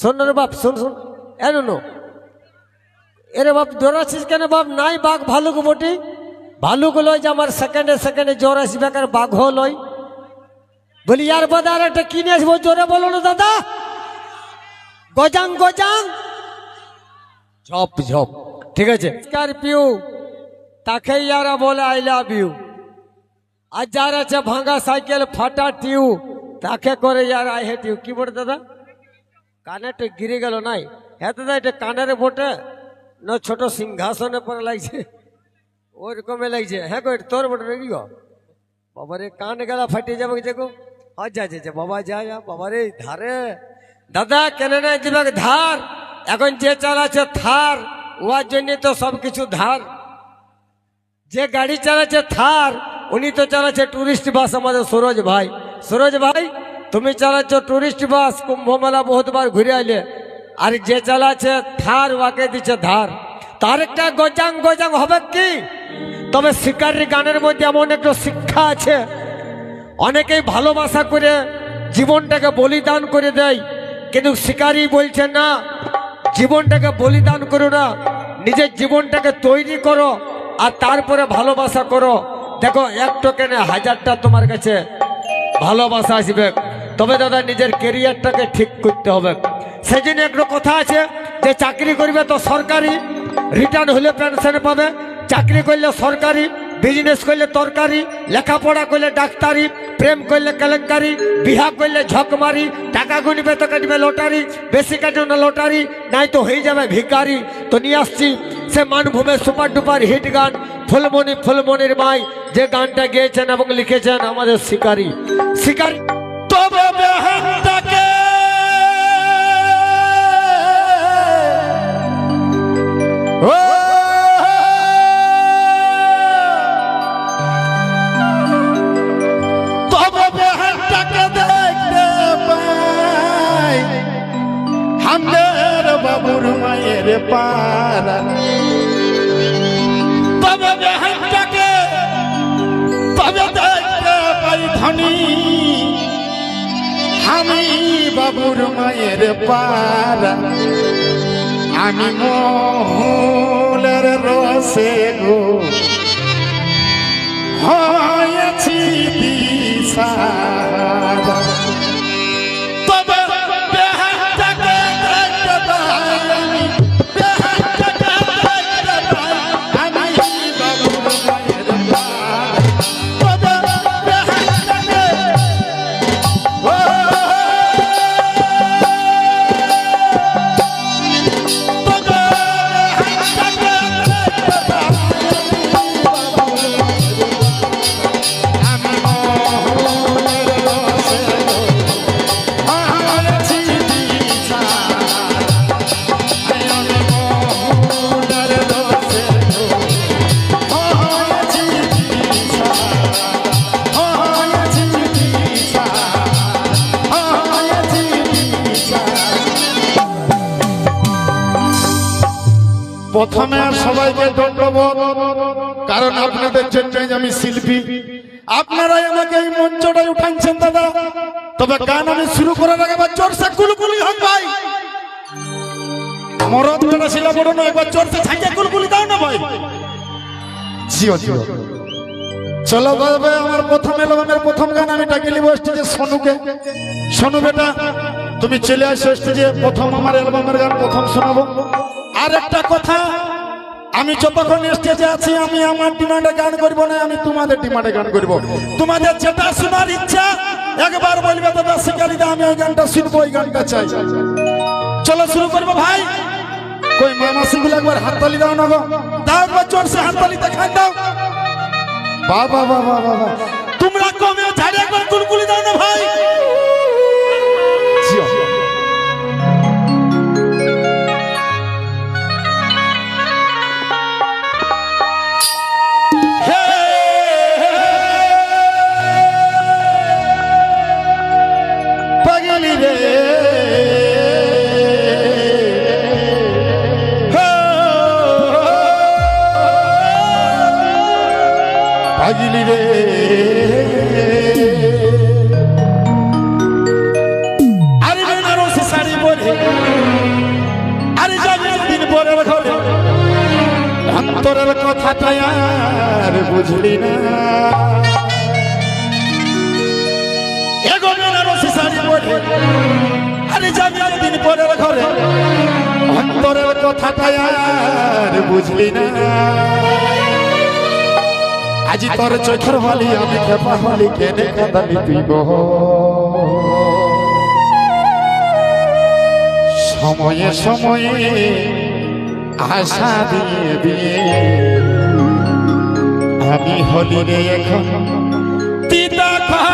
শোন রে বাপ, শোন শোন এনো এরে বাপ দৌড়াচ্ছিস কেন বাপ? নাই বাঘ ভালুক বটি, ভালুক লয় যে আমার সেকেন্ডে সেকেন্ডে জ্বর আসবে, কার বাঘ লয়। বলি ইয়ার বাদে আর একটা কিনে আসবো, জোরে বলো না দাদা। গজাং গজাং ঝপ ঝপ, ঠিক আছে। স্করপিও তাকে ইয়ারা বলে আই লাভ ইউ। আর যার আছে ভাঙা সাইকেল ফাটা টিউ, তাকে করে ইয়ার আই হেট ইউ। কি বলে দাদা? কানেটা গিরে গেল নাই? হ্যাঁ দাদা, এটা কানের বটে না ছোট সিংহাসনে পরে লাগছে, ওই রকমে লাগছে। হ্যাঁ গো, তোর বটে রেডি গো বাবারে, কান গেলা ফাটিয়ে যাবে দেখো। আচ্ছা আচ্ছা বাবা, যা যা বাবারে ধারে। দাদা কেন না দিবে ধার? এখন যে চালাচ্ছে থার, ওর জন্য তো সব কিছু ধার। যে গাড়ি চালাচ্ছে থার, উনি তো চালাচ্ছে টুরিস্ট বাস, আমাদের সুরজ ভাই। সুরজ ভাই, তুমি চালাচ্ছ টুরিস্ট বাস, কুম্ভ মেলা বহুতবার ঘুরে আইলে। আর যে চালাচ্ছে থার, ওকে দিচ্ছে ধার। তার একটা গজাং গজাং হবে কি? তবে শিকারী গানের মধ্যে এমন একটা শিক্ষা আছে, অনেকেই ভালোবাসা করে জীবনটাকে বলিদান করে দেয়, কিন্তু শিকারী বলছে না, জীবনটাকে বলিদান করো না, নিজের জীবনটাকে তৈরি করো আর তারপরে ভালোবাসা করো। দেখো, একটা কেন হাজারটা তোমার কাছে ভালোবাসা আসবে। তবে দাদা নিজের ক্যারিয়ারটাকে ঠিক করতে হবে। সেই জন্য একটা কথা আছে যে চাকরি করবে তো সরকারি, রিটার্ন হলে পেনশন পাবে। চাকরি করলে সরকারি, বিজনেস করলে তরকারি, লেখাপড়া করলে ডাক্তারি, প্রেম করলে কেলেঙ্কারি, বিহা করলে ঝকমারি, টাকা গুনবে তো কাটবে লটারি, বেশি কাটবে না লটারি, নাই তো হয়ে যাবে ভিখারি। তো নিয়ে আসছি সে মানভূমের সুপার ডুপার হিট গান ফুলমণি ফুলমণির মাই, যে গানটা গেয়েছেন এবং লিখেছেন আমাদের শিকারী। শিকারী তবে বেহেনটাকে বাবুর মায়ের পারা, তবে বেহেনটাকে তবে দেখতে পাই ধনী, আমি বাবুর মায়ের পারা। আমি মহুলের রসে গো হয়েছি দিশাহারা। প্রথমে সবাইকে ধন্যবাদ, কারণ আপনাদের জন্যই আমি শিল্পী, আপনারাই আমাকে এই মঞ্চটায় উঠাচ্ছেন দাদা। তবে গান আমি শুরু করার আগে একবার জোরসে কুলকুলি হোক ভাই। মরদ বেটা ছিল বড় নয়, একবার জোরসে ছাইয়া কুলকুলি দাও না ভাই। জিও জিও চলো ভাই, আমার প্রথম অ্যালবামের প্রথম গান আমি ডাকে নিব স্টেজে সোনুকে। সোনু বেটা তুমি চলে আসো স্টেজে, প্রথম আমার অ্যালবামের গান প্রথম শোনাবো। আর একটা কথা, আমি যতক্ষণ স্টেজে আছি আমি আমার ডিমান্ডে গান করবো না, আমি তোমাদের ডিমান্ডে গান করবো। তোমাদের যেটা শোনার ইচ্ছা একবার বলবে দাদা শিকারীদা আমি ওই গানটা শুনবো, ওই গানটা চাই। চলো শুরু করবো ভাই। কই মামাসি গুলো একবার হাততালি দাও না গো, দাও একবার জোরসে হাততালি দেখান দাও। বাবা বাবা বাবা, তোমরা কমে ঝাড়ে একবার কুলকুলি দাও না ভাই। রে আরে বেনারসি শাড়ি পরে আরে যাবে দিন পরের ঘরে অন্তরের কথাটা আর বুঝলি না এগো বেনারসি শাড়ি পরে আরে যাবে দিন পরের ঘরে অন্তরের কথাটা আর বুঝলি না আজি তোর চোখের বালি আমি খেপা হলি কেনে কাঁদালি তুই গো সময়ে সময়ে আশা দিয়ে দিয়ে আমি হলি রে এখন তিতা খা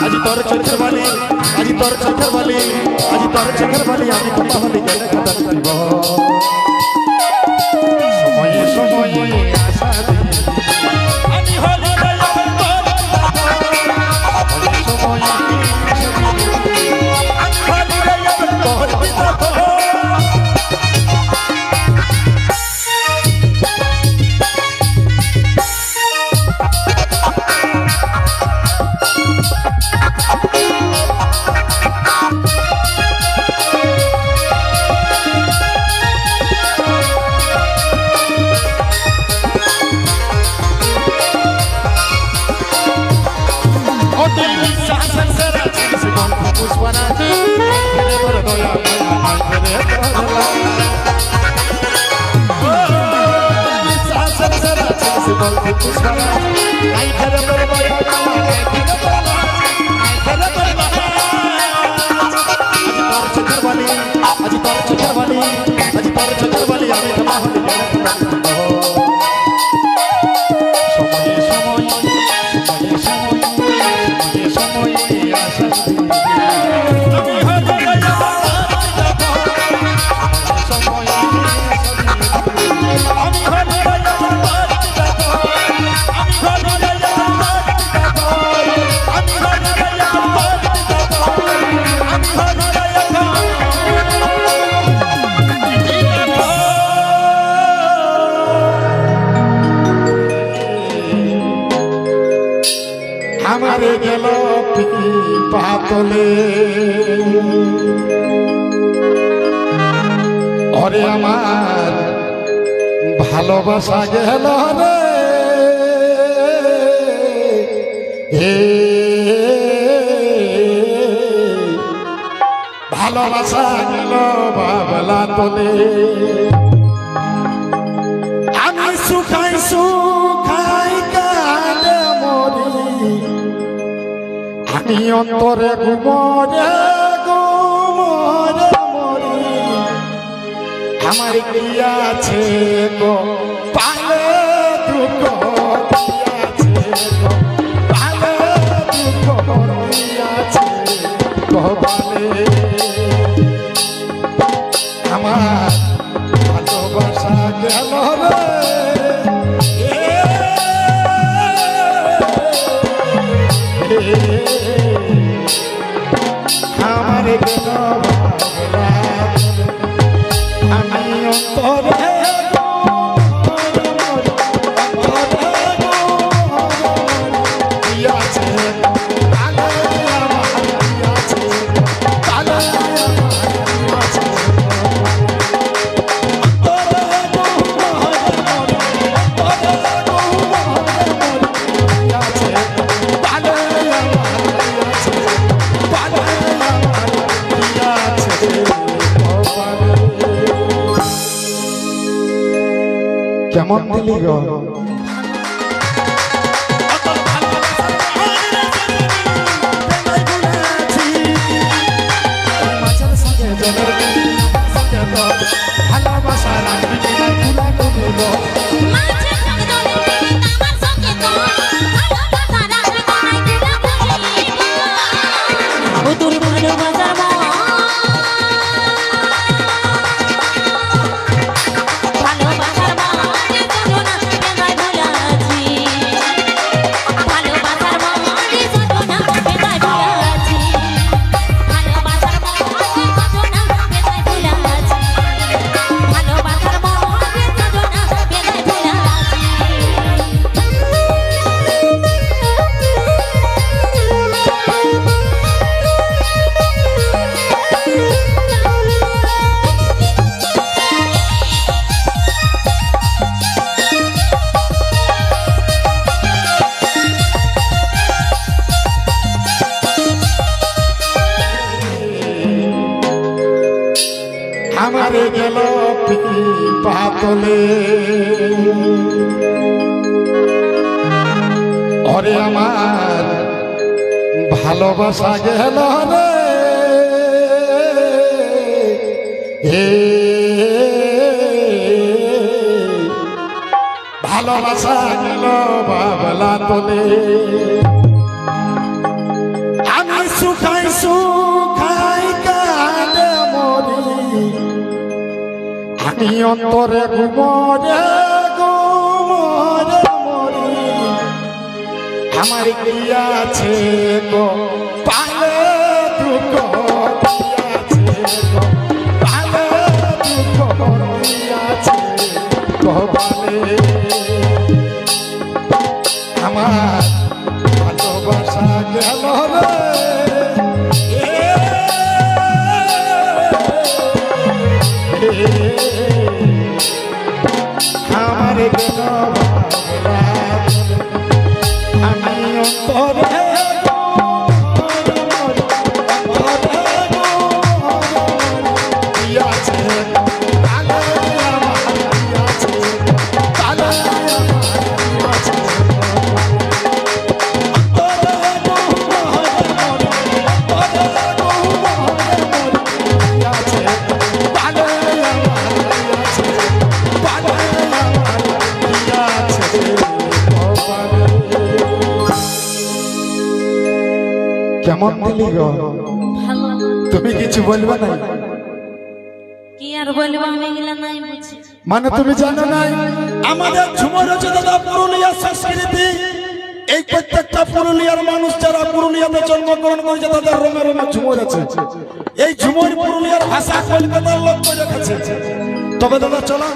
আজি তোর চোখের বালি আজি তোর চোখের বালি আজি তোর চোখের বালি আমি কথা বলি গেলে কথা দিব সময়ে সময়ে আশা দিয়ে আমি হলি সময়ে আমারে গেল পাতলে ওরে আমার ভালোবাসা গেল রে ভালো ভালোবাসা গেল বাবলা তোলে আমি সুখাই সুখাই কাঁদে মরি আমি অন্তরে ঘুমরে ঘুমরে মরি আমার কি আছে গো পালে দুঃখ দিয়াছে গো পালে দুঃখ দিয়াছে গো পালে আমার ভালোবাসা গেল রে আমার গেল বাবলা আমি অন্তরে কেমন দিলি গো ভালোবাসা আমারে গেল পাতলে ওরে আমার ভালোবাসা গেল রে হে ভালোবাসা গেল বাবলা তোলে আমি সুখাই সুখাই কাঁদে মরি আমি অন্তরে ঘুমরে ঘুমরে মরি আমার কি আছে গো পালে দুঃখ দিয়াছে গো পালে দুঃখ দিয়াছে গো পালে আমার ভালোবাসা গেল রে আমার গেল বাবলা আমি অন্তরে কেমন দিলি গো ভালো তুমি কিছু বলবে না কি আর বলবো আমি গেলে নাই বুঝি মানে তুমি জানো না আমাদের ঝুমর হচ্ছে দাদা পুরুলিয়ার সংস্কৃতি। এই প্রত্যেকটা পুরুলিয়ার মানুষ যারা পুরুলিয়াতে জন্মগ্রহণ করেছে তাদের রোমে রোমে ঝুমর আছে। এই ঝুমর পুরুলিয়ার ভাষা কলকাতার লোক করে রেখেছে। তবে দাদা চলো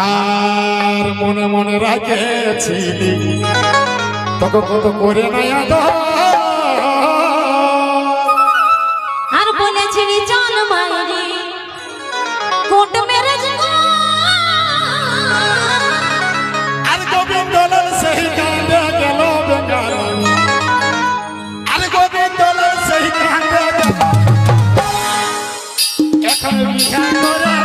আর মনে মনে রাখেছিলি তোকে কত করে নাই আদর আর বলেছিলি চল মাইরি কোট মেরে আর গোবিন্দ লাল সেই কাঁদে গেল বেঙ্গাল আর গোবিন্দ লাল সেই কাঁদে গেল এখন বিহা করে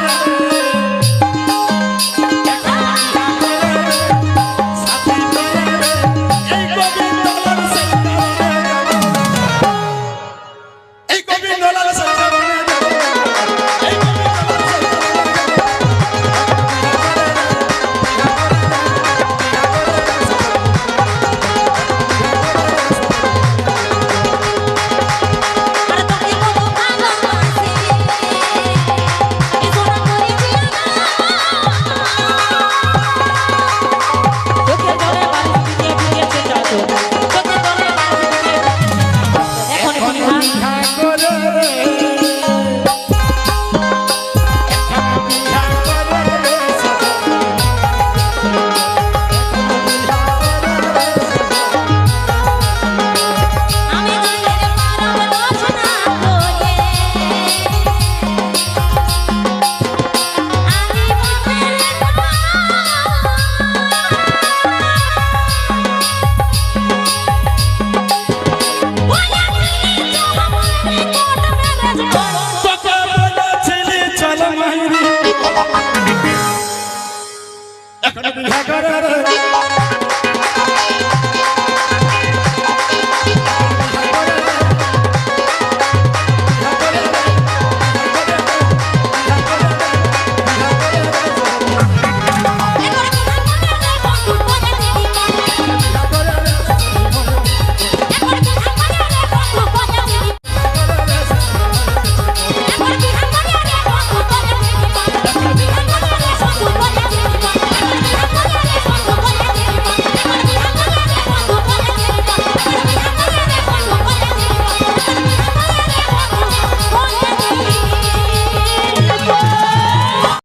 এখন বিহা করে